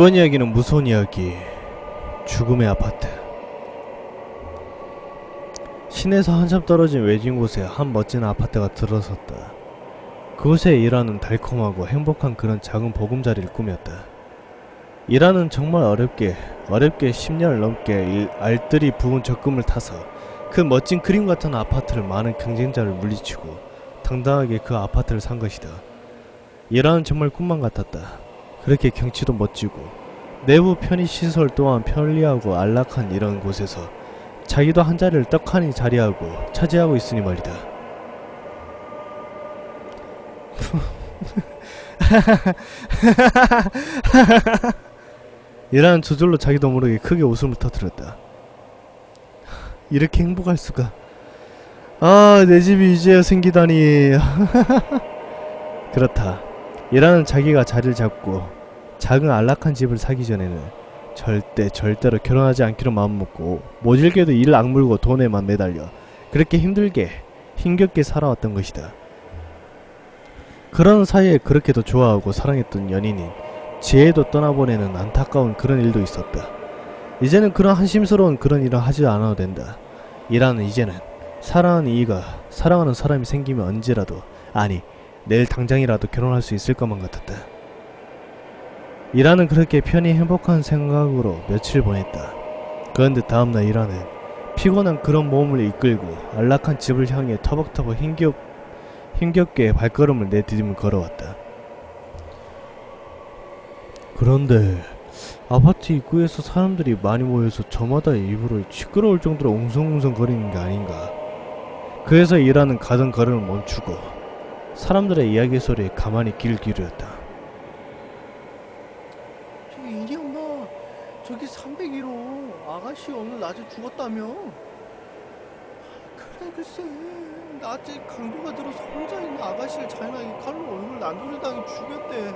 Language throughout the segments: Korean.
이번 이야기는 무서운 이야기, 죽음의 아파트. 시내에서 한참 떨어진 외진 곳에 한 멋진 아파트가 들어섰다. 그곳에 일하는 달콤하고 행복한 그런 작은 보금자리를 꾸몄다. 일하는 정말 어렵게 10년을 넘게 알뜰히 부은 적금을 타서 그 멋진 그림 같은 아파트를 많은 경쟁자를 물리치고 당당하게 그 아파트를 산 것이다. 일하는 정말 꿈만 같았다. 그렇게 경치도 멋지고 내부 편의시설 또한 편리하고 안락한 이런 곳에서 자기도 한 자리를 떡하니 차지하고 있으니 말이다. 일하는 저절로 자기도 모르게 크게 웃음을 터뜨렸다. 이렇게 행복할 수가. 아, 내 집이 이제야 생기다니. 그렇다. 일하는 자기가 자리를 잡고 작은 안락한 집을 사기 전에는 절대로 결혼하지 않기로 마음먹고 모질게도 이를 악물고 돈에만 매달려 그렇게 힘겹게 살아왔던 것이다. 그런 사이에 그렇게도 좋아하고 사랑했던 연인인 지혜도 떠나보내는 안타까운 그런 일도 있었다. 이제는 그런 한심스러운 그런 일을 하지 않아도 된다. 일하는 이제는 사랑하는 사람이 생기면 언제라도, 아니 내일 당장이라도 결혼할 수 있을 것만 같았다. 일하는 그렇게 편히 행복한 생각으로 며칠 보냈다. 그런데 다음날 일하는 피곤한 그런 몸을 이끌고 안락한 집을 향해 터벅터벅 힘겹게 발걸음을 내디디며 걸어왔다. 그런데 아파트 입구에서 사람들이 많이 모여서 저마다의 입으로 시끄러울 정도로 웅성웅성 거리는 게 아닌가. 그래서 일하는 가던 걸음을 멈추고 사람들의 이야기 소리에 가만히 귀를 기울였다. 저기 이리 엄마, 저기 301호 아가씨 오늘 낮에 죽었다며? 그래 글쎄, 낮에 강도가 들어서 혼자 있는 아가씨를 잔인하게 칼로 얼굴 난도질당해 죽였대.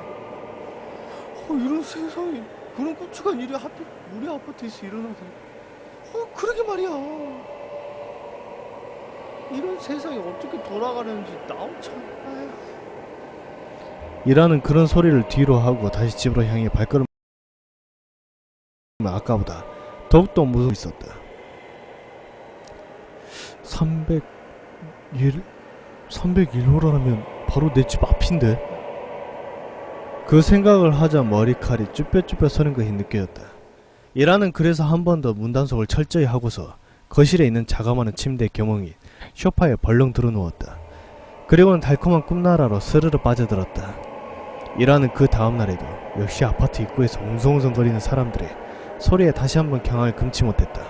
이런 세상에, 그런 끔찍한 일이 하필 우리 아파트에서 일어나다니. 그러게 말이야. 이런 세상이 어떻게 돌아가는지 나도 참. 일하는 그런 소리를 뒤로 하고 다시 집으로 향해 발걸음을 아까보다 더욱더 무서워 있었다. 301호라면 바로 내 집 앞인데? 그 생각을 하자 머리칼이 쭈뼛쭈뼛 서는 것이 느껴졌다. 일하는 그래서 한 번 더 문단속을 철저히 하고서 거실에 있는 자그마한 침대 겨멍이 소파에 벌렁 들어누웠다. 그리고는 달콤한 꿈나라로 스르르 빠져들었다. 일하는 그 다음날에도 역시 아파트 입구에서 웅성웅성거리는 사람들의 소리에 다시 한번 경악을 금치 못했다.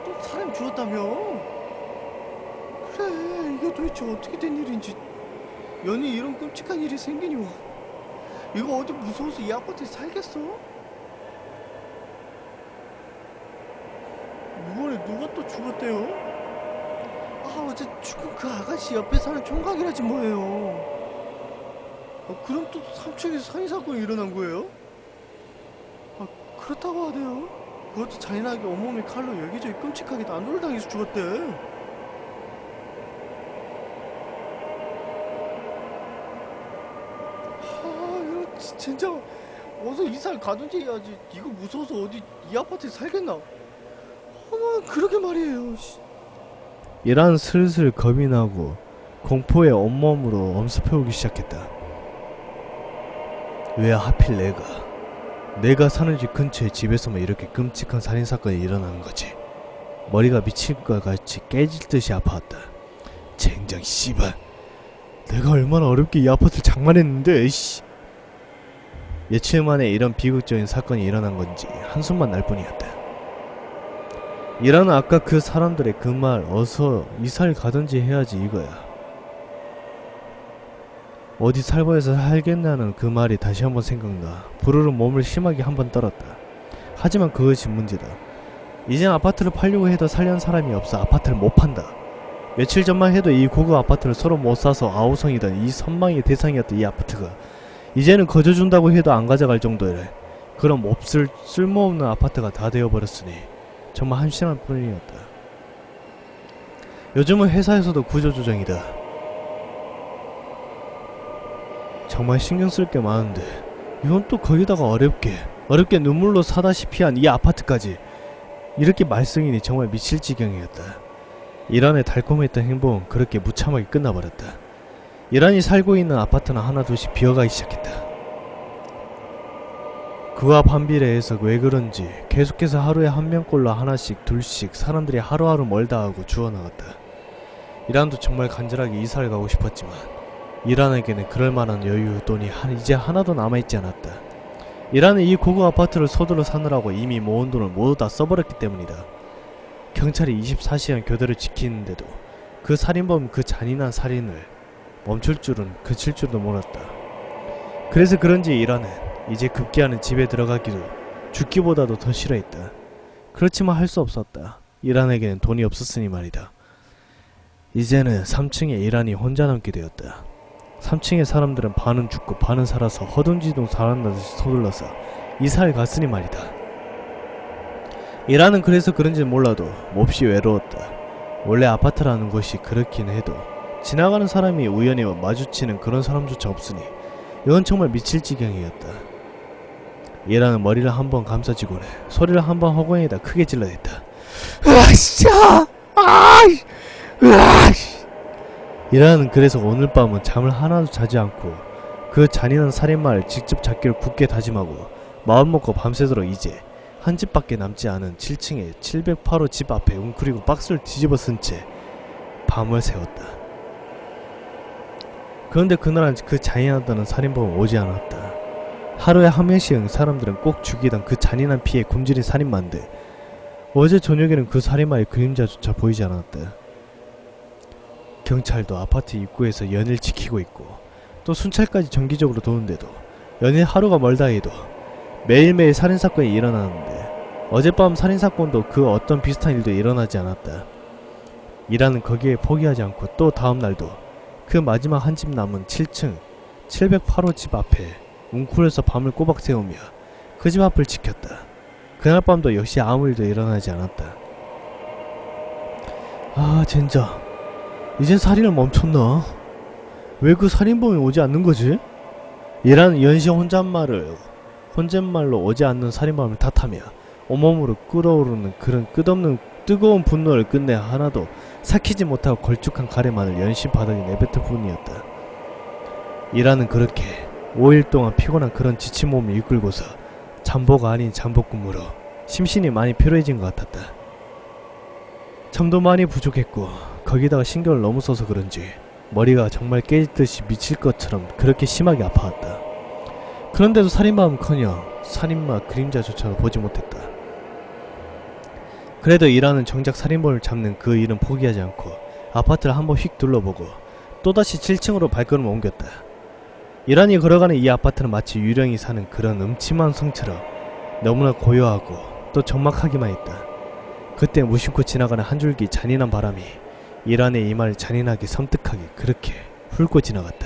또 사람 죽었다며? 그래, 이게 도대체 어떻게 된 일인지. 연이 이런 끔찍한 일이 생기니 이거 어디 무서워서 이 아파트에 살겠어? 이번에 누가 또 죽었대요? 어제 죽은 그 아가씨 옆에 사는 총각이라지 뭐예요. 그럼 또 3층에서 살인사건이 일어난 거예요? 그렇다고 하대요. 그것도 잔인하게 온몸에 칼로 여기저기 끔찍하게 난도를 당해서 죽었대. 이거 진짜 어서 이사를 가든지 해야지. 이거 무서워서 어디 이 아파트에 살겠나? 그러게 말이에요. 일하는 슬슬 겁이 나고 공포에 온몸으로 엄습해오기 시작했다. 왜 하필 내가 사는 집 근처의 집에서만 이렇게 끔찍한 살인사건이 일어나는 거지. 머리가 미칠 것 같이 깨질 듯이 아파왔다. 젠장 씨발, 내가 얼마나 어렵게 이 아파트를 장만했는데. 씨. 며칠 만에 이런 비극적인 사건이 일어난 건지 한숨만 날 뿐이었다. 일하는 아까 그 사람들의 그 말, 어서 이사를 가든지 해야지 이거야. 어디 살벌해서 살겠냐는 그 말이 다시 한번 생각나 부르르 몸을 심하게 한번 떨었다. 하지만 그것이 문제다. 이젠 아파트를 팔려고 해도 살려는 사람이 없어 아파트를 못 판다. 며칠 전만 해도 이 고급 아파트를 서로 못 사서 아우성이던 이 선망의 대상이었던 이 아파트가 이제는 거저준다고 해도 안 가져갈 정도래. 그럼 쓸모없는 아파트가 다 되어버렸으니 정말 한심할 뿐이었다. 요즘은 회사에서도 구조조정이다. 정말 신경 쓸 게 많은데 이건 또 거기다가 어렵게 눈물로 사다시피 한 이 아파트까지. 이렇게 말썽이니 정말 미칠 지경이었다. 이란의 달콤했던 행복은 그렇게 무참하게 끝나버렸다. 이란이 살고 있는 아파트는 하나둘씩 비어가기 시작했다. 그 앞 한비례해서 왜 그런지 계속해서 하루에 한 명꼴로 하나씩 둘씩 사람들이 하루하루 멀다 하고 죽어나갔다. 이란도 정말 간절하게 이사를 가고 싶었지만 이란에게는 그럴만한 여유 돈이 이제 하나도 남아있지 않았다. 이란은 이 고급 아파트를 서둘러 사느라고 이미 모은 돈을 모두 다 써버렸기 때문이다. 경찰이 24시간 교대를 지키는데도 그 살인범은 그 잔인한 살인을 그칠 줄도 몰랐다. 그래서 그런지 이란은 이제 급기야는 집에 들어가기도 죽기보다도 더 싫어했다. 그렇지만 할 수 없었다. 이란에게는 돈이 없었으니 말이다. 이제는 3층에 이란이 혼자 남게 되었다. 3층의 사람들은 반은 죽고 반은 살아서 허둥지둥 살아나듯이 서둘러서 이사를 갔으니 말이다. 이란은 그래서 그런지는 몰라도 몹시 외로웠다. 원래 아파트라는 곳이 그렇긴 해도 지나가는 사람이 우연히 마주치는 그런 사람조차 없으니 이건 정말 미칠 지경이었다. 이란은 머리를 한번 감싸쥐고는 소리를 한번 허공에다 크게 질러댔다. 으아씨야! 으아씨! 이란은 그래서 오늘 밤은 잠을 하나도 자지 않고 그 잔인한 살인마를 직접 잡기를 굳게 다짐하고 마음먹고 밤새도록 이제 한 집밖에 남지 않은 7층의 708호 집 앞에 웅크리고 박스를 뒤집어 쓴 채 밤을 새웠다. 그런데 그날은 그 잔인하다는 살인범은 오지 않았다. 하루에 한 명씩은 사람들은 꼭 죽이던 그 잔인한 피에 굶주린 살인마인데 어제 저녁에는 그 살인마의 그림자조차 보이지 않았다. 경찰도 아파트 입구에서 연을 지키고 있고 또 순찰까지 정기적으로 도는데도 연일 하루가 멀다 해도 매일매일 살인사건이 일어나는데 어젯밤 살인사건도 그 어떤 비슷한 일도 일어나지 않았다. 이라는 거기에 포기하지 않고 또 다음날도 그 마지막 한 집 남은 7층 708호 집 앞에 웅크려서 밤을 꼬박 새우며 그 집 앞을 지켰다. 그날 밤도 역시 아무 일도 일어나지 않았다. 아 젠장, 이젠 살인을 멈췄나? 왜 그 살인범이 오지 않는 거지? 이라는 연시 혼잣말로 오지 않는 살인범을 탓하며 온몸으로 끓어오르는 그런 끝없는 뜨거운 분노를 끝내 하나도 삭히지 못하고 걸쭉한 가래만을 연신 바닥에 내뱉을 뿐이었다. 이라는 그렇게 5일 동안 피곤한 그런 지친 몸을 이끌고서 잠보가 아닌 잠복근무로 심신이 많이 피로해진 것 같았다. 잠도 많이 부족했고 거기다가 신경을 너무 써서 그런지 머리가 정말 깨지듯이 미칠 것처럼 그렇게 심하게 아파왔다. 그런데도 살인마는커녕 살인마 그림자조차도 보지 못했다. 그래도 이라는 정작 살인범을 잡는 그 일은 포기하지 않고 아파트를 한번 휙 둘러보고 또다시 7층으로 발걸음을 옮겼다. 이란이 걸어가는 이 아파트는 마치 유령이 사는 그런 음침한 성처럼 너무나 고요하고 또 적막하기만 했다. 그때 무심코 지나가는 한 줄기 잔인한 바람이 이란의 이마를 잔인하게 섬뜩하게 그렇게 훑고 지나갔다.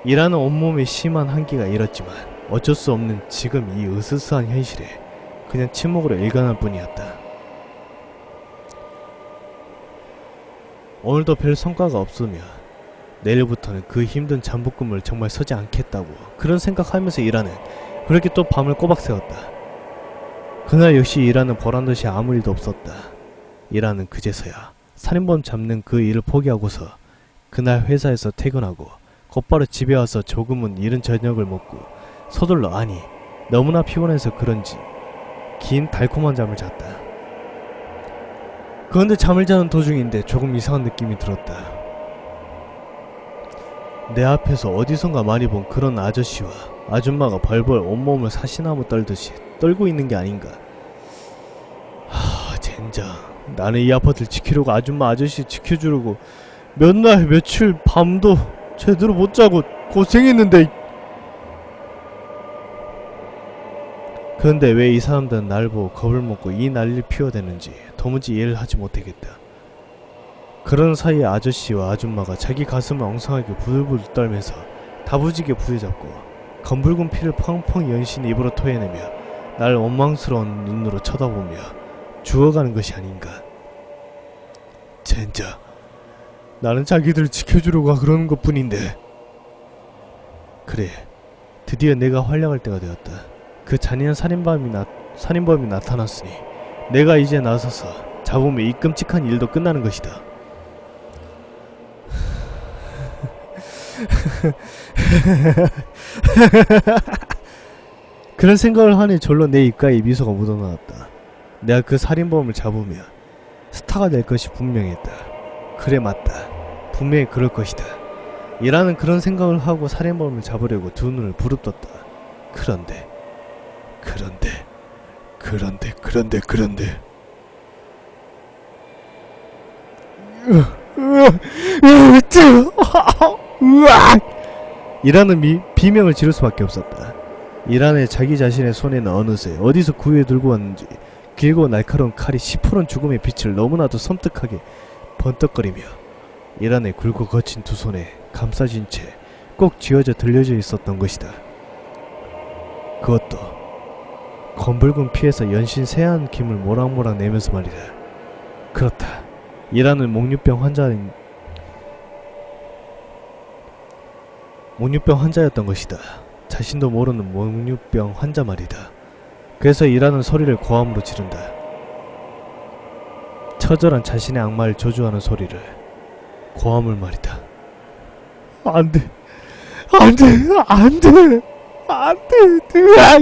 이란은 온몸에 심한 한기가 일었지만 어쩔 수 없는 지금 이 으스스한 현실에 그냥 침묵으로 일관할 뿐이었다. 오늘도 별 성과가 없으며 내일부터는 그 힘든 잠복근무를 정말 서지 않겠다고 그런 생각하면서 이란은 그렇게 또 밤을 꼬박 새웠다. 그날 역시 이란은 보란듯이 아무 일도 없었다. 이란은 그제서야 살인범 잡는 그 일을 포기하고서 그날 회사에서 퇴근하고 곧바로 집에 와서 조금은 이른 저녁을 먹고 서둘러, 아니 너무나 피곤해서 그런지 긴 달콤한 잠을 잤다. 그런데 잠을 자는 도중인데 조금 이상한 느낌이 들었다. 내 앞에서 어디선가 많이 본 그런 아저씨와 아줌마가 벌벌 온몸을 사시나무 떨듯이 떨고 있는 게 아닌가. 젠장, 나는 이 아파트를 지키려고 아줌마 아저씨 지켜주려고 몇 날 며칠 밤도 제대로 못 자고 고생했는데, 그런데 왜 이 사람들은 날 보고 겁을 먹고 이 난리를 피워대는지 도무지 이해를 하지 못하겠다. 그런 사이에 아저씨와 아줌마가 자기 가슴을 엉성하게 부들부들 떨면서 다부지게 부여잡고 검붉은 피를 펑펑 연신 입으로 토해내며 날 원망스러운 눈으로 쳐다보며 죽어가는 것이 아닌가. 젠장, 나는 자기들을 지켜주려고 그러는 것뿐인데. 그래, 드디어 내가 활약할 때가 되었다. 그 잔인한 살인범이 나타났으니 내가 이제 나서서 잡으면 이 끔찍한 일도 끝나는 것이다. 그런 생각을 하니 절로 내 입가에 미소가 묻어나왔다. 내가 그 살인범을 잡으면 스타가 될 것이 분명했다. 그래, 맞다. 분명히 그럴 것이다. 이라는 그런 생각을 하고 살인범을 잡으려고 두 눈을 부릅떴다. 그런데 이라는 비명을 지를 수밖에 없었다. 이란의 자기 자신의 손에는 어느새 어디서 구해 들고 왔는지 길고 날카로운 칼이 시퍼런 죽음의 빛을 너무나도 섬뜩하게 번떡거리며 이란의 굵고 거친 두 손에 감싸진 채 꼭 쥐어져 들려져 있었던 것이다. 그것도 검붉은 피에서 연신 새하얀 김을 모락모락 내면서 말이다. 그렇다. 이란은 목류병 환자였던 것이다. 자신도 모르는 목류병 환자 말이다. 그래서 이란은 소리를 고함으로 지른다. 처절한 자신의 악마를 저주하는 소리를, 고함을 말이다. 안돼, 안돼, 안돼, 안돼.